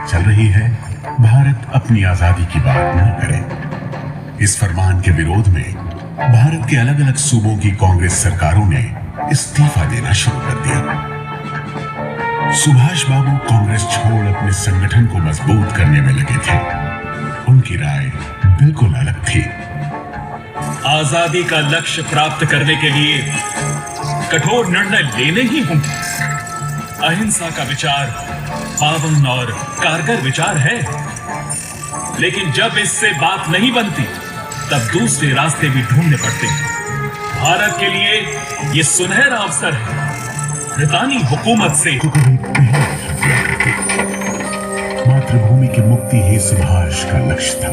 चल रही है, भारत अपनी आजादी की बात न करे। इस फरमान के विरोध में भारत के अलग अलग सूबों की कांग्रेस सरकारों ने इस्तीफा देना शुरू कर दिया। सुभाष बाबू कांग्रेस छोड़ अपने संगठन को मजबूत करने में लगे थे। उनकी राय बिल्कुल अलग थी। आजादी का लक्ष्य प्राप्त करने के लिए कठोर निर्णय लेने ही होंगे। अहिंसा का विचार पावन और कारगर विचार है, लेकिन जब इससे बात नहीं बनती तब दूसरे रास्ते भी ढूंढने पड़ते हैं। भारत के लिए यह सुनहरा अवसर है। ब्रितानी हुकूमत से मातृभूमि की मुक्ति ही सुभाष का लक्ष्य था।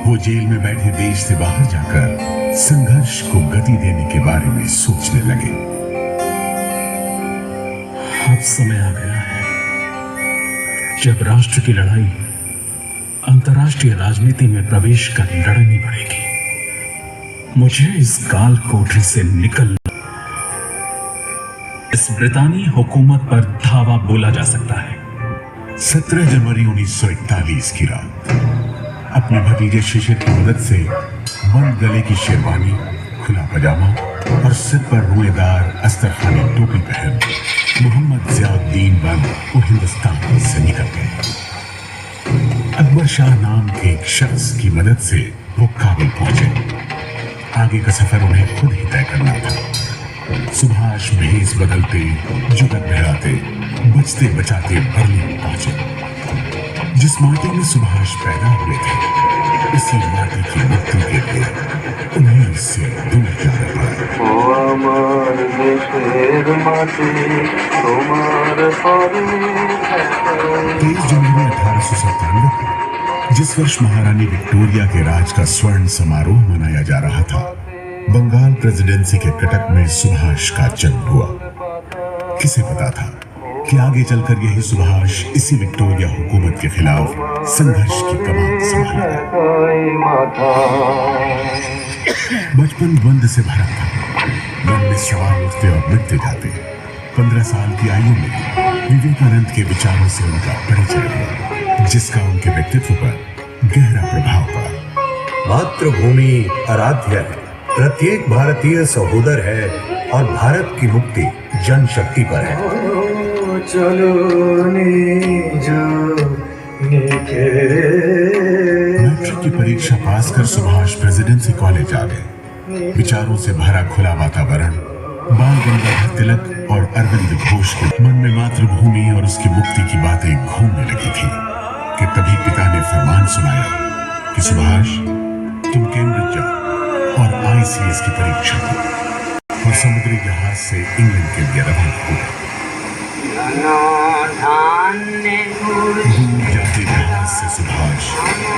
वो जेल में बैठे देश से बाहर जाकर संघर्ष को गति देने के बारे में सोचने लगे। अब समय आ गया है जब राष्ट्र की लड़ाई अंतर्राष्ट्रीय राजनीति में प्रवेश कर लड़नी पड़ेगी। मुझे इस काल कोठरी से निकलना, इस ब्रितानी हुकूमत पर धावा बोला जा सकता है। 17 जनवरी 1941 की रात अपने भतीजे शिशिर की मदद से बंद गले की शेरवानी, खुला पजामा और सिर पर रुएदार अस्तरखानी टोपी पहन मोहम्मद जियाउद्दीन बन वो हिंदुस्तान से निकल गए। अकबर शाह नाम के एक शख्स की मदद से वो काबुल पहुंचे। आगे का सफर उन्हें खुद ही तय करना था। सुभाष भेष बदलते, जुगत बहराते, बचते बचाते बर्लिन पहुंचे। जिस माटी में सुभाष पैदा हुए थे, इसी माटी की मुक्ति के लिए उन्हें इससे दूर जाना पड़ा। 23 जनवरी 1897 को, जिस वर्ष महारानी विक्टोरिया के राज का स्वर्ण समारोह मनाया जा रहा था, बंगाल प्रेसिडेंसी के कटक में सुभाष का जन्म हुआ। किसे पता था कि आगे चलकर यही सुभाष इसी विक्टोरिया हुकूमत के खिलाफ संघर्ष की कमान संभालेगा। बचपन द्वंद से भरा था। मन में सवाल उठते और मिटते जाते। 15 साल की आयु में विवेकानंद के विचारों से उनका परिचय हुआ, जिसका उनके व्यक्तित्व पर गहरा प्रभाव पड़ा। मातृभूमि आराध्य है, प्रत्येक भारतीय सहोदर है और भारत की मुक्ति जनशक्ति पर है। मैट्रिक की परीक्षा पास कर सुभाष प्रेसिडेंसी कॉलेज आ गए। विचारों से भरा खुला वातावरण, बाल गंगाधर तिलक और अरविंद घोष के मन में मातृभूमि और उसकी मुक्ति की बातें घूमने लगी थी कि तभी पिता ने फरमान सुनाया कि सुभाष, तुम कैम्ब्रिज जाओ और ICS की परीक्षा दो। और समुद्री जहाज से इंग्लैंड के लिए रवाना हुआ। दूर जाते जहाज से सुभाष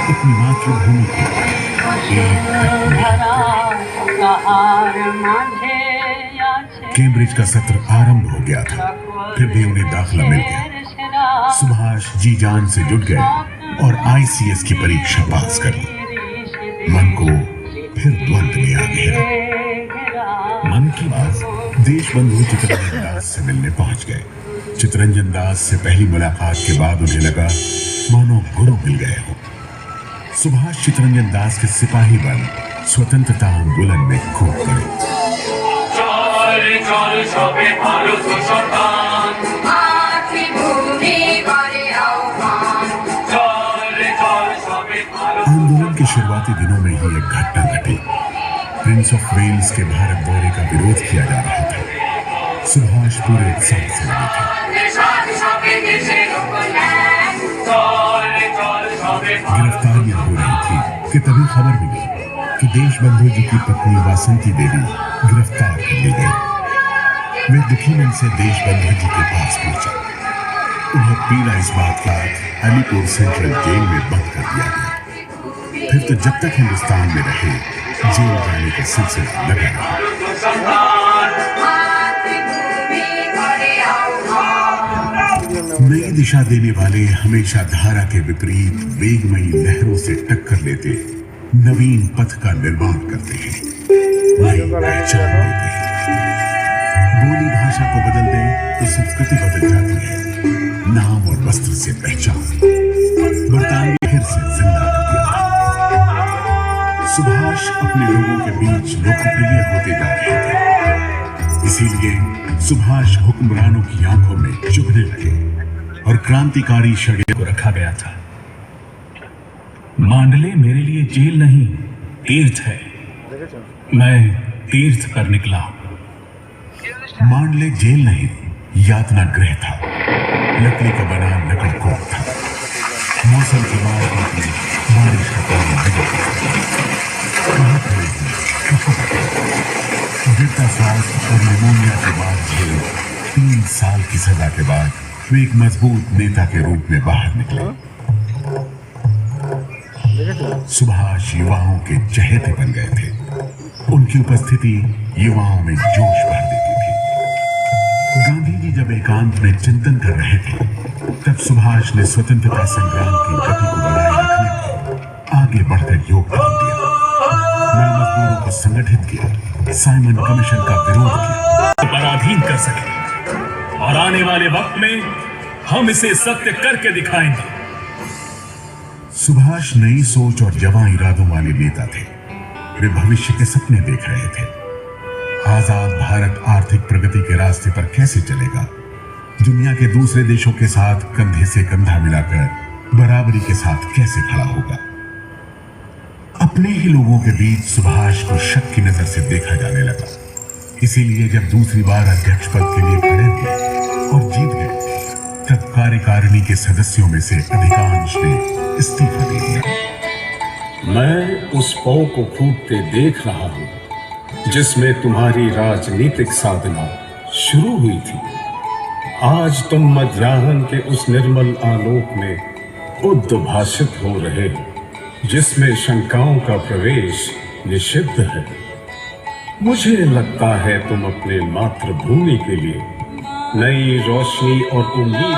अपनी मातृभूमि को कैम्ब्रिज का सत्र आरंभ हो गया था, फिर भी उन्हें दाखिला मिल गया। सुभाष जी जान से जुट गए और ICS की परीक्षा पास कर ली। मन को फिर द्वंद में आ घेरा। मन की बात देशबंधु चितरंजन दास से मिलने पहुंच गए। चितरंजन दास से पहली मुलाकात के बाद उन्हें लगा मानो गुरु मिल गए हो। सुभाष चितरंजन दास के सिपाही बन स्वतंत्रता आंदोलन में कूद पड़े। आंदोलन के शुरुआती दिनों में ही एक घटना घटी। प्रिंस ऑफ वेल्स के भारत दौरे का विरोध किया जा रहा था। सुभाष पूरे उत्साह से लगे थे। गिरफ्तारियां हो रही थी कि तभी खबर मिली कि देशबंधु जी की पत्नी वासंती देवी गिरफ्तार कर ली गई। वे दुखी मन से देशबंधु जी के पास पहुंचे। उन्हें पीड़ा इस बात का अलीपुर सेंट्रल जेल में बंद कर दिया गया। फिर तो जब तक हिंदुस्तान में रहे, जेल जाने का सिलसिला लगा रहा। नई दिशा देने वाले हमेशा धारा के विपरीत वेगमयी लहरों से टक्कर लेते, नवीन पथ का निर्माण करते हैं, नई पहचान देते हैं। बोली भाषा को बदल दें तो संस्कृति बदल जाती है। नाम और वस्त्र से पहचान बरतानवी फिर से जिंदा कर दिया था। सुभाष अपने लोगों के बीच लोकप्रिय होते जा रहे थे, इसीलिए सुभाष हुक्मरानों की आंखों में चुभने लगे और क्रांतिकारी षड्यंत्र को रखा गया था। मांडले मेरे लिए जेल नहीं, तीर्थ है। मैं तीर्थ पर निकला हूं। मांडले जेल नहीं, यातना गृह था। लकड़ी का बना लकड़कोट था। मौसम की बात होती, बारिश का पानी गिरता सांस और निमोनिया के बाद झेले 3 साल की सजा के बाद वे एक मजबूत नेता के रूप में बाहर निकले। सुभाष युवाओं के चहेते बन गए थे। उनकी उपस्थिति युवाओं में जोश भर देती थी। गांधी जी जब एकांत में चिंतन कर रहे थे, तब सुभाष ने स्वतंत्रता संग्राम की गति को बनाए रखने में आगे बढ़कर योगदान दिया। मिल मजदूरों को संगठित किया, साइमन कमीशन का विरोध किया, पराधीन कर सके और आने वाले वक्त में हम इसे सत्य करके दिखाएंगे। सुभाष नई सोच और जवां इरादों वाले नेता थे। वे भविष्य के सपने देख रहे थे। आजाद भारत आर्थिक प्रगति के रास्ते पर कैसे चलेगा, दुनिया के दूसरे देशों के साथ कंधे से कंधा मिलाकर बराबरी के साथ कैसे खड़ा होगा। अपने ही लोगों के बीच सुभाष को शक की नजर से देखा जाने लगा। इसीलिए जब दूसरी बार अध्यक्ष पद के लिए खड़े हुए और जीत गए, तब कार्यकारिणी के सदस्यों में से अधिकांश ने इस्तीफा दे दिया। मैं उस पौ को फूटते देख रहा हूं जिसमें तुम्हारी राजनीतिक साधना शुरू हुई थी। आज तुम मध्याह्न के उस निर्मल आलोक में उद्भाषित हो रहे हो जिसमें शंकाओं का प्रवेश निषिद्ध है। मुझे लगता है तुम अपने मातृभूमि के लिए नई रोशनी और उम्मीद